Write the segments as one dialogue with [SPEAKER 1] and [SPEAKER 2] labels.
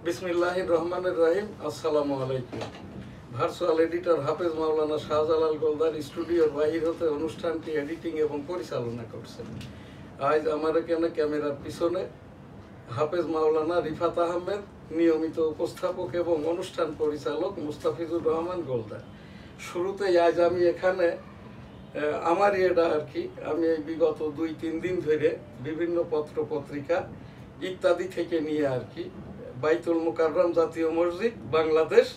[SPEAKER 1] বিসমিল্লাহির রহমানির রহিম। আসসালামু আলাইকুম। ভার্চুয়াল এডিটর হাফেজ মাওলানা শাহজালাল গোলদার স্টুডিওর বাহির হতে অনুষ্ঠানটি এডিটিং এবং পরিচালনা করছেন। আজ আমার এখানে ক্যামেরার পিছনে হাফেজ মাওলানা রিফাত আহমেদ, নিয়মিত উপস্থাপক এবং অনুষ্ঠান পরিচালক মুস্তাফিজুর রহমান গোলদার। শুরুতেই আজ আমি এখানে আমারই এটা আর কি, আমি বিগত 2-3 দিন ধরে বিভিন্ন পত্র পত্রিকা ইত্যাদি থেকে নিয়ে আর কি বাইতুল মুকাররম জাতীয় মসজিদ বাংলাদেশ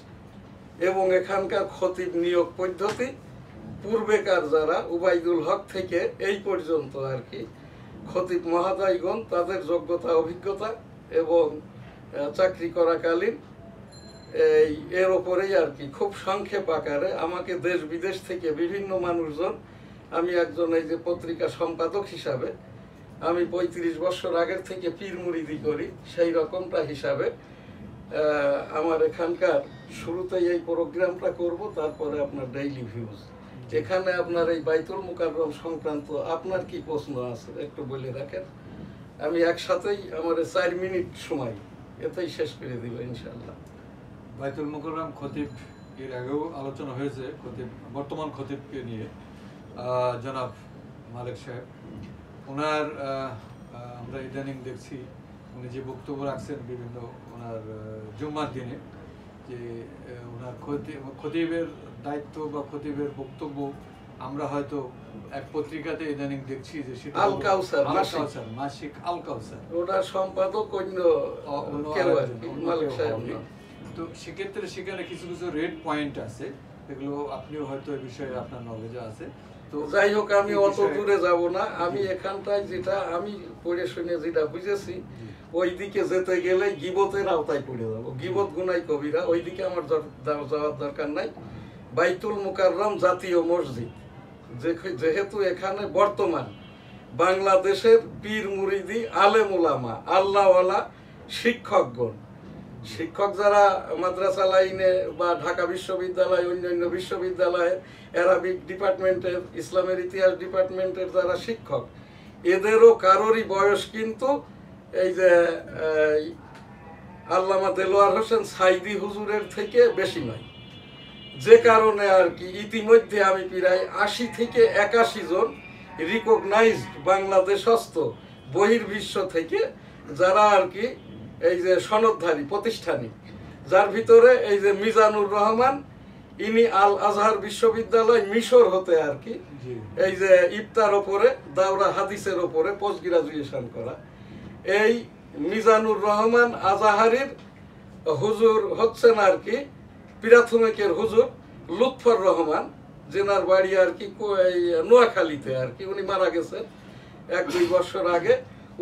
[SPEAKER 1] এবং এখানকার খতিব নিয়োগ পদ্ধতি, পূর্বেকার যারা উবাইদুল হক থেকে এই পর্যন্ত আর কি খতিব মহোদয়গণ তাদের যোগ্যতা অভিজ্ঞতা এবং চাকরি করাকালীন এর ওপরেই আর কি খুব সংক্ষেপ আকারে আমাকে দেশ বিদেশ থেকে বিভিন্ন মানুষজন, আমি একজন এই যে পত্রিকা সম্পাদক হিসাবে আমি 35 বছর আগের থেকে পীর মুরিদি করি, সেই রকমটা হিসাবে আমার এখানকার শুরুতেই এই প্রোগ্রামটা করব, তারপরে আপনার ডেইলি ভিউজ। এখানে আপনার এই বাইতুল মুকাররম সংক্রান্ত আপনার কি প্রশ্ন আছে একটু বলে রাখেন, আমি একসাথেই আমার 4 মিনিট সময় এতেই শেষ করে দিব ইনশাআল্লাহ।
[SPEAKER 2] বাইতুল মুকাররম খতিব এর আগেও আলোচনা হয়েছে, খতিব বর্তমান খতিবকে নিয়ে জনাব মালিক সাহেব। ওনার আমরা ইদানিং দেখছি উনি যে বক্তব্য রাখছেন বিভিন্ন ওনার জুম্মার দিনে, যে ওনার খতিবের দায়িত্ব বা খতিবের বক্তব্য আমরা হয়তো এক পত্রিকাতে ইদানিং দেখছি যে সেটা
[SPEAKER 1] আল কাউসার
[SPEAKER 2] মাসিক আল কাউসার,
[SPEAKER 1] ওটা সম্পাদক অন্য মালিক সাহেব।
[SPEAKER 2] তো সেক্ষেত্রে সেখানে কিছু কিছু রেড পয়েন্ট আছে, এগুলো আপনিও হয়তো এই বিষয়ে আপনার নলেজে আছে। তো
[SPEAKER 1] যাই হোক, আমি অত দূরে যাব না, আমি এখানটায় যেটা আমি পড়ে শুনে যেটা বুঝেছি ওই দিকে যেতে গেলে গিবতের আওতায় পড়ে যাবো, গিবত গুনাই কবিরা, ওই দিকে আমার যাওয়ার দরকার নাই। বাইতুল মুকাররম জাতীয় মসজিদ যেহেতু এখানে বর্তমান বাংলাদেশের পীর মুরিদি আলেম উলামা আল্লাহওয়ালা শিক্ষকগণ, শিক্ষক যারা মাদ্রাসা লাইনে বা ঢাকা বিশ্ববিদ্যালয় অন্যান্য বিশ্ববিদ্যালয়ে অ্যারাবিক ডিপার্টমেন্টের, ইসলামের ইতিহাস ডিপার্টমেন্টের যারা শিক্ষক, এদেরও কারোরই বয়স কিন্তু এই যে আল্লামা দেলোয়ার হোসেন সাইদি হুজুরের থেকে বেশি নয়। যে কারণে আর কি ইতিমধ্যে আমি প্রায় 80 থেকে 81 জন রিকগনাইজড বাংলাদেশস্থ বহির্বিশ্ব থেকে যারা আর কি এই যে সনদধারী প্রতিষ্ঠানিক, যার ভিতরে এই যে মিজানুর রহমান, ইনি আল আজহার বিশ্ববিদ্যালয় মিশর হতে আর কি এই যে ইফতার ওপরে দাওরা হাদিসের ওপরে পোস্ট গ্রাজুয়েশন করা, এই মিজানুর রহমান আজাহারির হুজুর হচ্ছেন আর কি প্রাথমিকের হুজুর লুৎফর রহমান, যেনার বাড়ি আর কি নোয়াখালীতে আর কি, উনি মারা গেছেন 1-2 বছর আগে।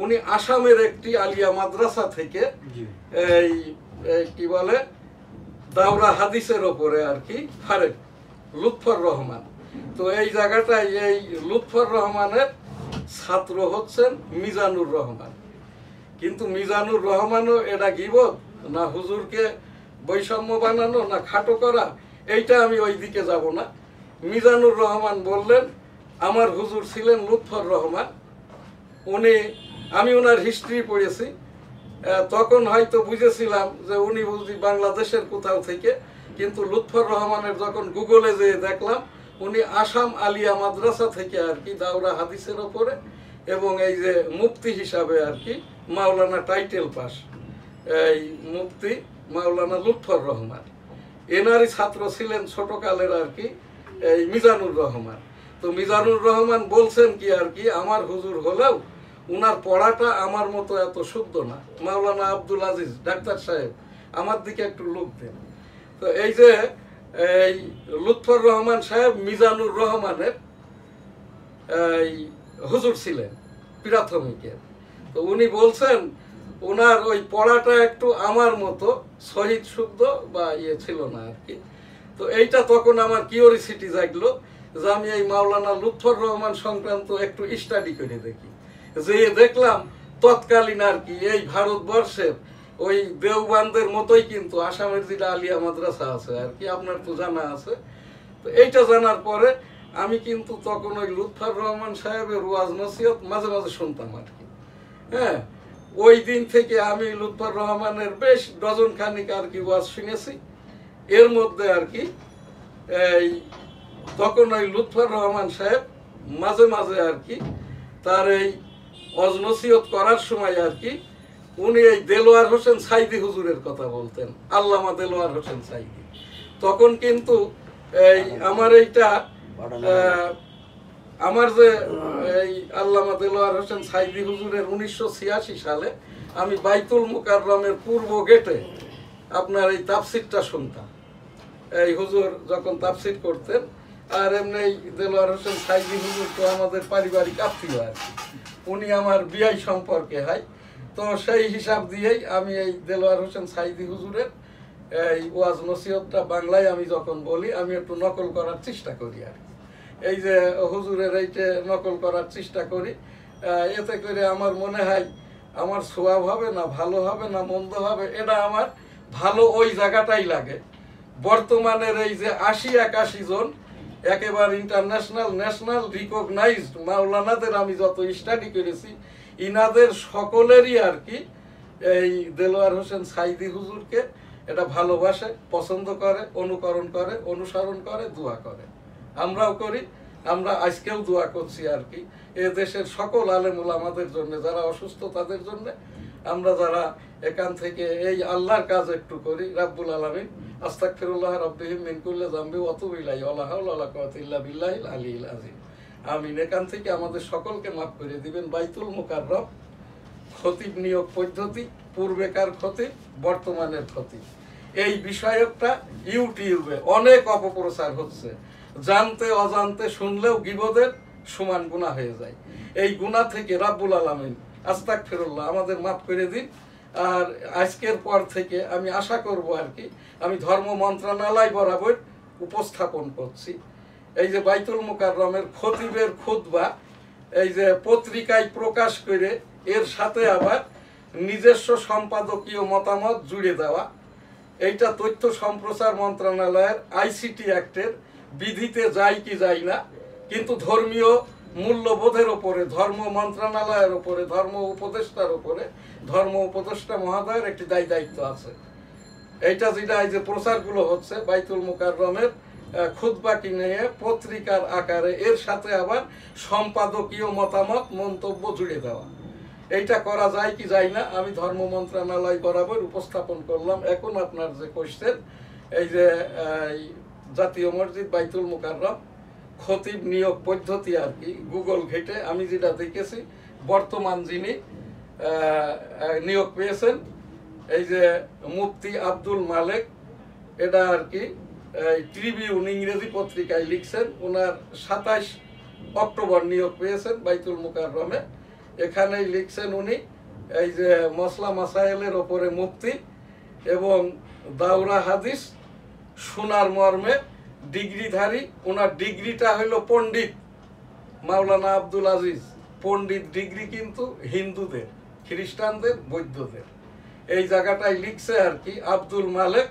[SPEAKER 1] উনি আসামের একটি আলিয়া মাদ্রাসা থেকে এই কি বলে দাওরা হাদিসের ওপরে আর কি ফারেক লুৎফর রহমান। তো এই জায়গাটায় এই লুৎফর রহমানের ছাত্র হচ্ছেন মিজানুর রহমান। কিন্তু মিজানুর রহমানও এটা গিবত না হুজুরকে বৈষম্য বানানো না খাটো করা, এইটা আমি ওই দিকে যাব না। মিজানুর রহমান বললেন আমার হুজুর ছিলেন লুৎফর রহমান, আমি ওনার হিস্ট্রি পড়েছি, তখন হয়তো বুঝেছিলাম যে উনি বুঝি বাংলাদেশের কোথাও থেকে, কিন্তু লুৎফর রহমানের যখন গুগলে যেয়ে দেখলাম উনি আসাম আলিয়া মাদ্রাসা থেকে আর কি দাওরা হাদিসের ওপরে এবং এই যে মুফতি হিসাবে আর কি মাওলানা টাইটেল পাস, এই মুফতি মাওলানা লুৎফর রহমান, এনারই ছাত্র ছিলেন ছোটকালের আর কি এই মিজানুর রহমান। তো মিজানুর রহমান বলছেন কি আর কি আমার হুজুর হলেও উনার পড়াটা আমার মতো এত শুদ্ধ না, মাওলানা আব্দুল আজিজ ডাক্তার সাহেব আমার দিকে একটু লোক দেন। তো এই যে এই লুৎফর রহমান সাহেব মিজানুর রহমানের এই হুজুর ছিলেন প্রাথমিকের। তো উনি বলছেন ওনার ওই পড়াটা একটু আমার মতো শহীদ শুদ্ধ বা ছিল না আর কি। তো এইটা তখন আমার কিউরিসিটি জাগলো যে আমি এই মাওলানা লুৎফর রহমান সংক্রান্ত একটু স্টাডি করে দেখি। যে দেখলাম তৎকালীন আর কি এই ভারতবর্ষের ওই দেওবানদের মতোই কিন্তু আসামের যেটা আলিয়া মাদ্রাসা আছে আর কি, আপনার তো জানা আছে। তো এইটা জানার পরে আমি কিন্তু তখন ওই লুৎফর রহমান সাহেবের ওয়াজ নসিহত মাঝে মাঝে শুনতাম আর কি। হ্যাঁ, ওই দিন থেকে আমি লুৎফর রহমানের বেশ ডজন খানিক আর কি ওয়াজ শুনেছি। এর মধ্যে আর কি এই তখন ওই লুৎফর রহমান সাহেব মাঝে মাঝে আর কি তার এই অজনসিয়ত করার সময় আর কি উনি এই দেলোয়ার হোসেন সাইদি হুজুরের কথা বলতেন, আল্লামা দেলোয়ার হোসেন সাইদি। তখন কিন্তু এই আমার এইটা আমার যে এই আল্লামা দেলোয়ার হোসেন সাইদি হুজুরের 1986 সালে আমি বাইতুল মুকাররমের পূর্ব গেটে আপনার এই তাফসিরটা শুনতাম। এই হুজুর যখন তাফসির করতেন, আর এমনি দেলোয়ার হোসেন সাইদি হুজুর তো আমাদের পারিবারিক আত্মীয় আর কি, উনি আমার বিয়াই সম্পর্কে হয়। তো সেই হিসাব দিয়েই আমি এই দেলোয়ার হোসেন সাইদি হুজুরের এই ওয়াজ নসিহতটা বাংলায় আমি যখন বলি আমি একটু নকল করার চেষ্টা করি আর কি। এই যে হুজুরের এইটা নকল করার চেষ্টা করি, এতে করে আমার মনে হয় আমার সোয়াব হবে না ভালো হবে না মন্দ হবে, এটা আমার ভালো ওই জায়গাটাই লাগে। বর্তমানের এই যে 80-81 জন একেবারে ইন্টারন্যাশনাল ন্যাশনাল রিকগনাইজড মাওলানাদের আমি যত স্টাডি করেছি, ইনাদের সকলেরই আর কি এই দেলোয়ার হোসেন সাইদি হুজুরকে এটা ভালোবাসে, পছন্দ করে, অনুকরণ করে, অনুসরণ করে, দোয়া করে। আমরাও করি, আমরা আজকেও দোয়া করছি আর কি এ দেশের সকল আলেম ওলামাদের জন্য, যারা অসুস্থ তাদের জন্য। আমরা যারা এখান থেকে এই আল্লাহর কাজ একটু করি, রাব্বুল আলামিন আস্তাগফিরুল্লাহ রাব্বিহিম মিন কুল্লি যামবি ওয়া আতুবু ইলাইহি ওয়া হাওলা ওয়া লা কুওয়াতা ইল্লা বিল্লাহিল আলিয়্যিল আযীম। আমিন। এখান থেকে আমাদের সকলকে মাফ করে দিবেন। বাইতুল মুকাররম খতিব নিয়োগ পদ্ধতি, পূর্বেকার খতিব, বর্তমানের খতিব, এই বিষয়কটা ইউটিউবে অনেক অপপ্রচার হচ্ছে। জানতে অজান্তে শুনলেও গীবতের সমান গুনাহ হয়ে যায়। এই গুনাহ থেকে রাব্বুল আলামিন আস্তাগফিরুল্লাহ আমাদের মাফ করে দিন। আর আজকের পর থেকে আমি আশা করব আর কি আমি ধর্ম মন্ত্রণালয় বরাবর উপস্থাপন করছি এই যে বাইতুল মুকাররমের খতিবের খুতবা এই যে পত্রিকায় প্রকাশ করে এর সাথে আবার নিজস্ব সম্পাদকীয় মতামত জুড়ে দেওয়া। এইটা তথ্য সম্প্রচার মন্ত্রণালয়ের আইসিটি অ্যাক্টের বিধিতে যায় কি যায় না, কিন্তু ধর্মীয় মূল্যবোধের ওপরে, ধর্ম মন্ত্রণালয়ের ওপরে, ধর্ম উপদেষ্টার ওপরে, ধর্ম উপদেষ্টা মহোদয়ের একটি দায়িত্ব আছে। এইটা যেটা এই যে প্রচারগুলো হচ্ছে বাইতুল মুকাররমের খুতবাকে নিয়ে পত্রিকার আকারে, এর সাথে আবার সম্পাদকীয় মতামত মন্তব্য জুড়ে দেওয়া, এইটা করা যায় কি যায় না আমি ধর্ম মন্ত্রণালয় বরাবর উপস্থাপন করলাম। এখন আপনার যে কোশ্চেন, এই যে জাতীয় মসজিদ বাইতুল মুকাররম খতিব নিয়োগ পদ্ধতি আর কি গুগল ঘেটে আমি যেটা দেখেছি, বর্তমান যিনি নিয়োগ পেয়েছেন এই যে মুফতি আব্দুল মালেক, এটা আর কি ট্রিবিউন ইংরেজি পত্রিকায় লিখছেন। ওনার 27 অক্টোবর নিয়োগ পেয়েছেন বাইতুল মুকাররমে। এখানেই লিখছেন উনি এই যে মসলা মাসাইলের ওপরে মুফতি এবং দাওরা হাদিস শোনার মর্মে ডিগ্রিধারী। ওনার ডিগ্রিটা হলো পণ্ডিত মাওলানা আব্দুল আজিজ। পণ্ডিত ডিগ্রি কিন্তু হিন্দুদের, খ্রিস্টানদের, বৌদ্ধদের। এই জায়গাটায় লিখছে আর কি আব্দুল মালেক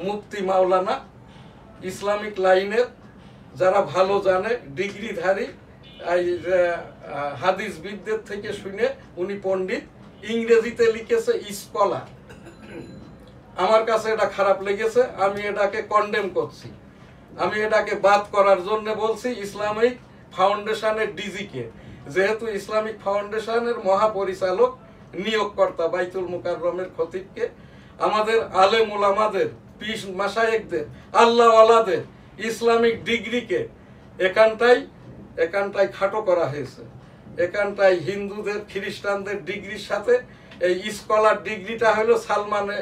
[SPEAKER 1] মুফতি মাওলানা, ইসলামিক লাইনের যারা ভালো জানে, ডিগ্রিধারী, এই যে হাদিসবিদদের থেকে শুনে উনি পণ্ডিত। ইংরেজিতে লিখেছে স্কলার। আমার কাছে এটা খারাপ লেগেছে, আমি এটাকে কন্ডেম করছি। আমি এটাকে বাদ করার জন্য বলছি ইসলামিক ফাউন্ডেশনের ডিজিকে, যেহেতু ইসলামিক ফাউন্ডেশনের মহাপরিচালক নিয়োগকর্তা বাইতুল মুকাররমের খতিবকে, আমাদের আলেম ওলামাদের, পীর মাশায়েখদের, আল্লাহওয়ালাদের ইসলামিক ডিগ্রিকে এখানটায় খাটো করা হয়েছে। এখানটায় হিন্দুদের, খ্রিস্টানদের ডিগ্রির সাথে এই স্কলার ডিগ্রিটা হলো সালমানে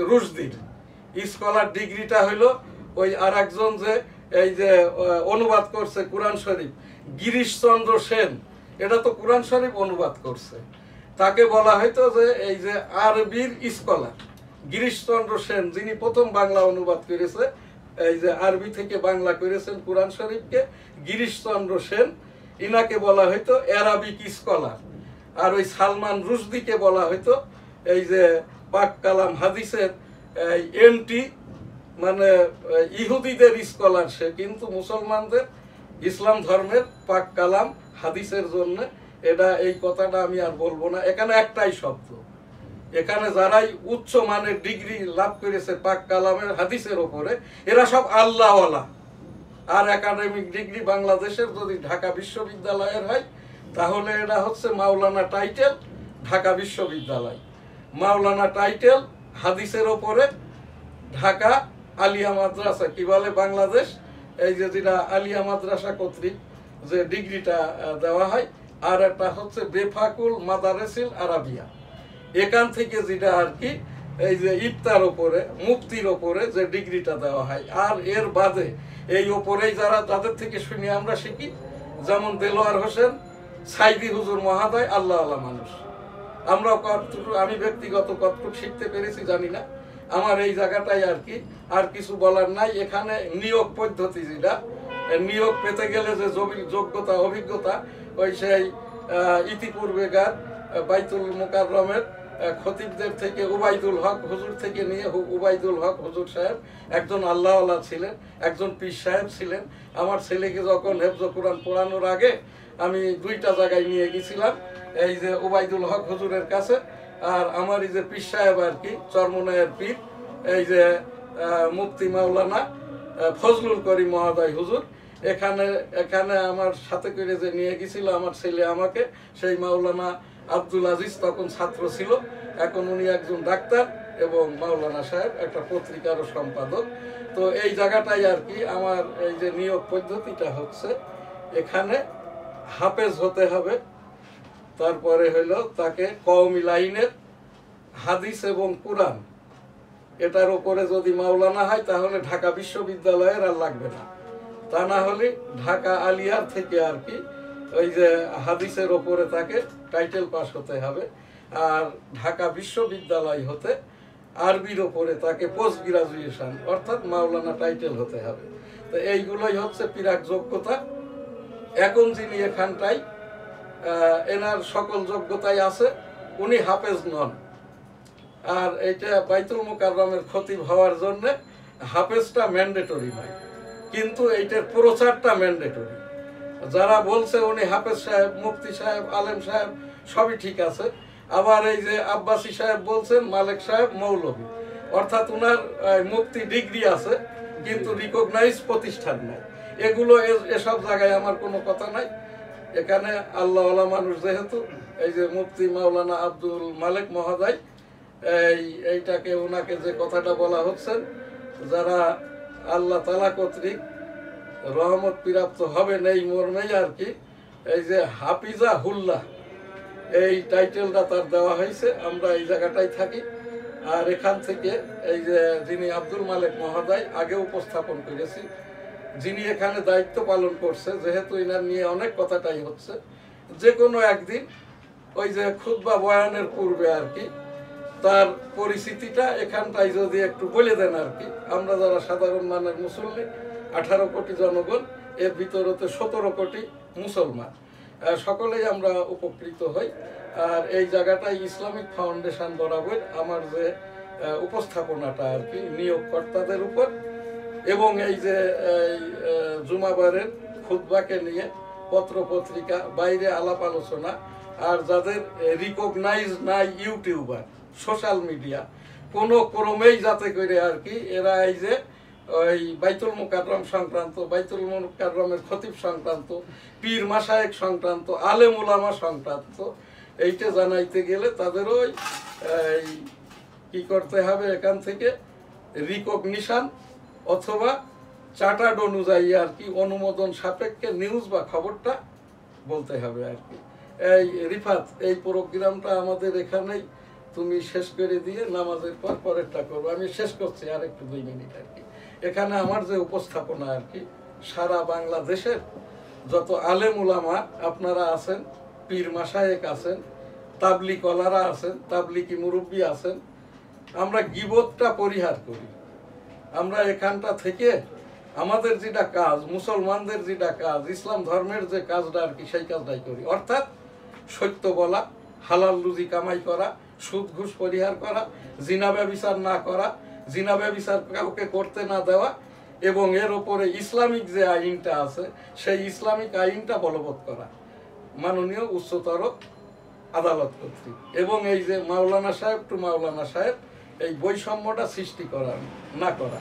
[SPEAKER 1] রুশদির, স্কলার ডিগ্রিটা হলো ওই আর একজন যে এই যে অনুবাদ করছে কুরআন শরীফ, গিরিশচন্দ্র সেন, এটা তো কুরআন শরীফ অনুবাদ করছে, তাকে বলা হয়তো যে এই যে আরবির স্কলার। গিরিশচন্দ্র সেন যিনি প্রথম বাংলা অনুবাদ করেছে, এই যে আরবি থেকে বাংলা করেছেন কুরআন শরীফকে, গিরিশচন্দ্র সেন, ইনাকে বলা হয়তো অ্যারাবিক স্কলার। আর ওই সালমান রুশদিকে বলা হয়তো এই যে পাক কালাম হাদিসের এন্টি, মানে ইহুদিদের স্কলার সে, কিন্তু মুসলমানদের ইসলাম ধর্মের পাক কালাম হাদিসের জন্য এটা এই কথাটা আমি আর বলবো না। এখানে একটাই শব্দ, এখানে যারাই উচ্চ মানের ডিগ্রি লাভ করেছে পাক কালামের হাদিসের ওপরে, এরা সব আল্লাহওয়ালা। আর একাডেমিক ডিগ্রি বাংলাদেশের যদি ঢাকা বিশ্ববিদ্যালয়ের হয়, তাহলে এটা হচ্ছে মাওলানা টাইটেল ঢাকা বিশ্ববিদ্যালয়, মাওলানা টাইটেল হাদিসের ওপরে ঢাকা আলিয়া মাদ্রাসা, কি বলে বাংলাদেশ এই যে যেটা আলিয়া মাদ্রাসা কর্তৃক যে ডিগ্রিটা দেওয়া হয়, আর একটা হচ্ছে বেফাকুল মাদারেসিল আরাবিয়া, এখান থেকে যেটা আর কি এই যে ইফতার ওপরে মুফতির ওপরে যে ডিগ্রিটা দেওয়া হয়। আর এর বাদে এই ওপরেই যারা যাদের থেকে শুনি আমরা শিখি, যেমন দেলোয়ার হোসেন সাইদি হুজুর মহাদয় আল্লাহ আল্লাহ মানুষ। আমরা কতটুকু, আমি ব্যক্তিগত কতটুকু শিখতে পেরেছি জানি না। আমার এই জায়গাটাই আর কি, আর কিছু বলার নাই। এখানে নিয়োগ পদ্ধতি যেটা, নিয়োগ পেতে গেলে যে যোগ্যতা অভিজ্ঞতা, ওই সেই ইতিপূর্বেকার বাইতুল মুকাররমের খতিবদের থেকে উবাইদুল হক হুজুর থেকে নিয়ে উবাইদুল হক হুজুর সাহেব একজন আল্লাহওয়ালা ছিলেন, একজন পীর সাহেব ছিলেন। আমার ছেলেকে যখন হেফজ কোরআন পড়ানোর আগে আমি 2টা জায়গায় নিয়ে গেছিলাম, এই যে উবাইদুল হক হুজুরের কাছে, আর আমার এই যে পীর সাহেব আর কি চরমনায়ের পীর, এই যে মুফতি মাওলানা ফজলুল করিম মহোদয় হুজুর, এখানে আমার সাথে করে যে নিয়ে গেছিল আমার ছেলে আমাকে, সেই মাওলানা আব্দুল আজিজ তখন ছাত্র ছিল, এখন উনি একজন ডাক্তার এবং মাওলানা সাহেব একটা পত্রিকারও সম্পাদক। তো এই জায়গাটাই আর কি আমার এই যে নিয়োগ পদ্ধতিটা হচ্ছে, এখানে হাফেজ হতে হবে, তারপরে হইলো তাকে কওমি লাইনের হাদিস এবং কুরআন এটার উপরে যদি মাওলানা হয়, তাহলে ঢাকা বিশ্ববিদ্যালয়ের আর লাগবে না। তা না হলে ঢাকা আলিয়ার থেকে আর কি ওই যে হাদিসের ওপরে তাকে টাইটেল পাস হতে হবে, আর ঢাকা বিশ্ববিদ্যালয় হতে আরবির ওপরে তাকে পোস্ট গ্রাজুয়েশন অর্থাৎ মাওলানা টাইটেল হতে হবে। তো এইগুলোই হচ্ছে পিরাক যোগ্যতা। এখন যিনি এখানটাই এনার সকল যোগ্যতাই আছে, উনি হাফেজ নন। আর এইটা বাইতুল মুকাররমের খতিব হওয়ার জন্য হাফেজটা ম্যান্ডেটরি নয়, কিন্তু এইটার প্রচারটা ম্যান্ডেটরি। যারা বলছে উনি হাফেজ সাহেব, মুফতি সাহেব, আলেম সাহেব সবই ঠিক আছে, আবার এই যে আব্বাসী সাহেব বলছেন মালেক সাহেব মৌলভী, অর্থাৎ উনার মুফতি ডিগ্রি আছে কিন্তু রিকগনাইজ প্রতিষ্ঠান নাই। এগুলো এসব জায়গায় আমার কোনো কথা নাই। এখানে আল্লাহওয়ালা মানুষ যেহেতু, এই যে মুফতি মাওলানা আব্দুল মালেক মহোদয়, এইটাকে ওনাকে যে কথাটা বলা হচ্ছে, যারা আল্লাহ তাআলা কর্তৃক রহমত প্রাপ্ত হবেন এই মর্মেই আর কি, এই যে হাফিজা হুল্লাহ এই টাইটেলটা তার দেওয়া হয়েছে। আমরা এই জায়গাটাই থাকি। আর এখান থেকে এই যে যিনি আব্দুল মালেক মহোদয় আগে উপস্থাপন করেছি, যিনি এখানে দায়িত্ব পালন করছে, যেহেতু ইনার নিয়ে অনেক কথাটাই হচ্ছে, যে কোনো একদিন ওই যে খুতবা বয়ানের পূর্বে আর কি তার পরিস্থিতিটা এখানটাই যদি একটু বলে দেন আর কি, আমরা যারা সাধারণ মানের মুসল্লি 18 কোটি জনগণ, এর ভিতরতে 17 কোটি মুসলমান, সকলেই আমরা উপকৃত হই। আর এই জায়গাটাই ইসলামিক ফাউন্ডেশন বরাবর আমার যে উপস্থাপনাটা আর কি নিয়োগকর্তাদের উপর, এবং এই যে জুমাবারের খুতবাকে নিয়ে পত্র পত্রিকা বাইরে আলাপ আলোচনা, আর যাদের রিকগনাইজ নাই ইউটিউবার সোশ্যাল মিডিয়া, কোনো ক্রমেই যাতে করে আর কি এরা এই যে ওই বাইতুল মুকাররম সংক্রান্ত, বাইতুল মুকাররমের খতিব সংক্রান্ত, পীর মাশায়েখ সংক্রান্ত, আলেম উলামা সংক্রান্ত এইটা জানাইতে গেলে তাদের ওই কি করতে হবে, এখান থেকে রিকগনিশন অথবা চার্টার্ড অনুযায়ী আর কি অনুমোদন সাপেক্ষে নিউজ বা খবরটা বলতে হবে আর কি। এই রিফাত, এই প্রোগ্রামটা আমাদের এখানেই তুমি শেষ করে দিয়ে নামাজের পর পরেরটা করবো। আমি শেষ করছি আর একটু 2 মিনিট আর কি। এখানে আমার যে উপস্থাপনা আর কি, সারা বাংলাদেশের যত আলেম উলামা আপনারা আছেন, পীর মাশায়েখ আছেন, তাবলিগ ওয়ালারা আছেন, তাবলিগি মুরব্বী আছেন, আমরা গীবতটা পরিহার করি। আমরা এখানটা থেকে আমাদের যেটা কাজ, মুসলমানদের যেটা কাজ, ইসলাম ধর্মের যে কাজটা আর কি, সেই কাজটাই করি। অর্থাৎ সত্য বলা, হালাল রুজি কামাই করা, সুদ ঘুষ পরিহার করা, জিনা ব্যভিচার না করা, জিনা ব্যভিচার কাউকে করতে না দেওয়া, এবং এর উপরে ইসলামিক যে আইনটা আছে সেই ইসলামিক আইনটা বলবৎ করা। মাননীয় উচ্চতর আদালত কর্তৃক। এবং এই যে মাওলানা সাহেব টু মাওলানা সাহেব, এই বৈষম্যটা সৃষ্টি করা না করা,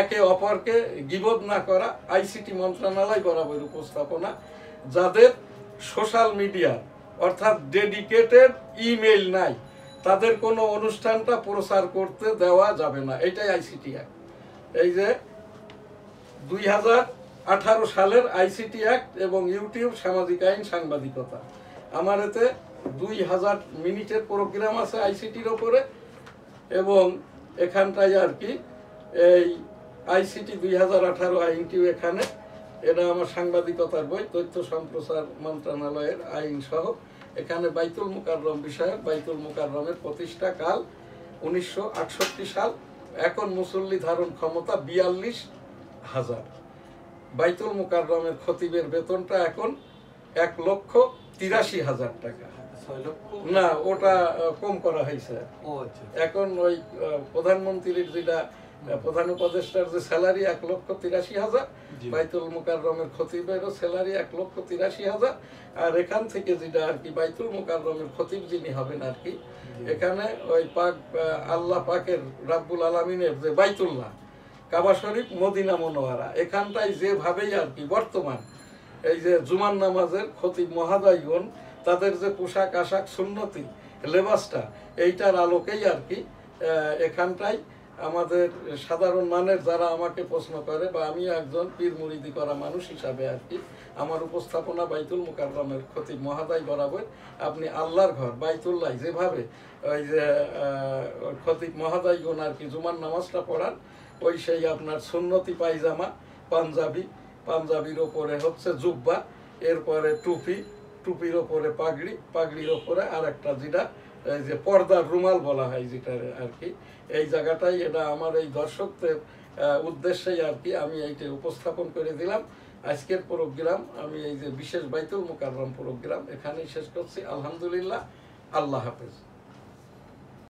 [SPEAKER 1] একে অপরকে গিবত না করা, আইসিটি মন্ত্রণালয় বরাবর উপস্থাপনা, যাদের সোশ্যাল মিডিয়া অর্থাৎ ডেডিকেটেড ইমেইল নাই তাদের কোনো অনুষ্ঠানটা প্রচার করতে দেওয়া যাবে না, এটাই আইসিটি অ্যাক্ট। এই যে 2018 সালের আইসিটি অ্যাক্ট এবং ইউটিউব সামাজিক আইন সাংবাদিকতা, আমার এতে 2000 মিনিটের প্রোগ্রাম আছে আইসিটির ওপরে। এবং এখানটায় আর কি এই আইসিটি 2018 আইনটিও এখানে, এটা আমার সাংবাদিকতার বই, তথ্য সম্প্রচার মন্ত্রণালয়ের আইন সহ। এখানে বাইতুল মুকাররম বিষয়ক, বাইতুল মুকাররমের প্রতিষ্ঠা কাল 1968 সাল, এখন মুসল্লি ধারণ ক্ষমতা 42,000। বাইতুল মুকাররমের খতিবের বেতনটা এখন 1,83,000 টাকা।
[SPEAKER 2] 6 লক্ষ
[SPEAKER 1] না, ওটা কম করা হয়েছে।
[SPEAKER 2] ও আচ্ছা।
[SPEAKER 1] এখন ওই প্রধানমন্ত্রীর যেটা প্রধান উপদেষ্টার যে স্যালারি 1,83,000,
[SPEAKER 2] জি।
[SPEAKER 1] বাইতুল মুকাররমের খতিবেরও স্যালারি 1,83,000। আর এখান থেকে যেটা আর কি বাইতুল মুকাররমের খতিব যিনি হবেন আর কি, এখানে ওই পাক আল্লাহ পাকের রাব্বুল আলামিনের যে বাইতুল্লাহ কাবা শরীফ মদিনা মুনওয়ারা, এখানটায় যেভাবেই আর কি বর্তমান এই যে জুমার নামাজের খতিব মহাদয়গণ তাদের যে পোশাক আশাক সুন্নতি লেবাসটা, এইটার আলোকেই আর কি এখানটায় আমাদের সাধারণ মানের যারা আমাকে প্রশ্ন করে, বা আমি একজন পীর মুরিদি করা মানুষ হিসাবে আর কি, আমার উপস্থাপনা বাইতুল মুকাররমের খতিব মহাদয় বরাবর আপনি আল্লাহর ঘর বাইতুল্লাহ যেভাবে ওই যে খতিব মহাদয়গণ আর কি জুমার নামাজটা পড়ান, ওই সেই আপনার সুন্নতি পায়জামা, পাঞ্জাবি, পাঞ্জাবির ওপরে হচ্ছে জুব্বা, এরপরে টুপি, টুপির ওপরে পাগড়ি, পাগড়ির ওপরে আর একটা যেটা এই যে পর্দার রুমাল বলা হয় যেটা আর কি, এই জায়গাটাই এটা আমার এই দর্শকদের উদ্দেশ্যেই আর কি আমি এইটা উপস্থাপন করে দিলাম। আজকের প্রোগ্রাম আমি এই যে বিশেষ বাইতুল মুকাররম প্রোগ্রাম এখানেই শেষ করছি। আলহামদুলিল্লাহ, আল্লাহ হাফেজ।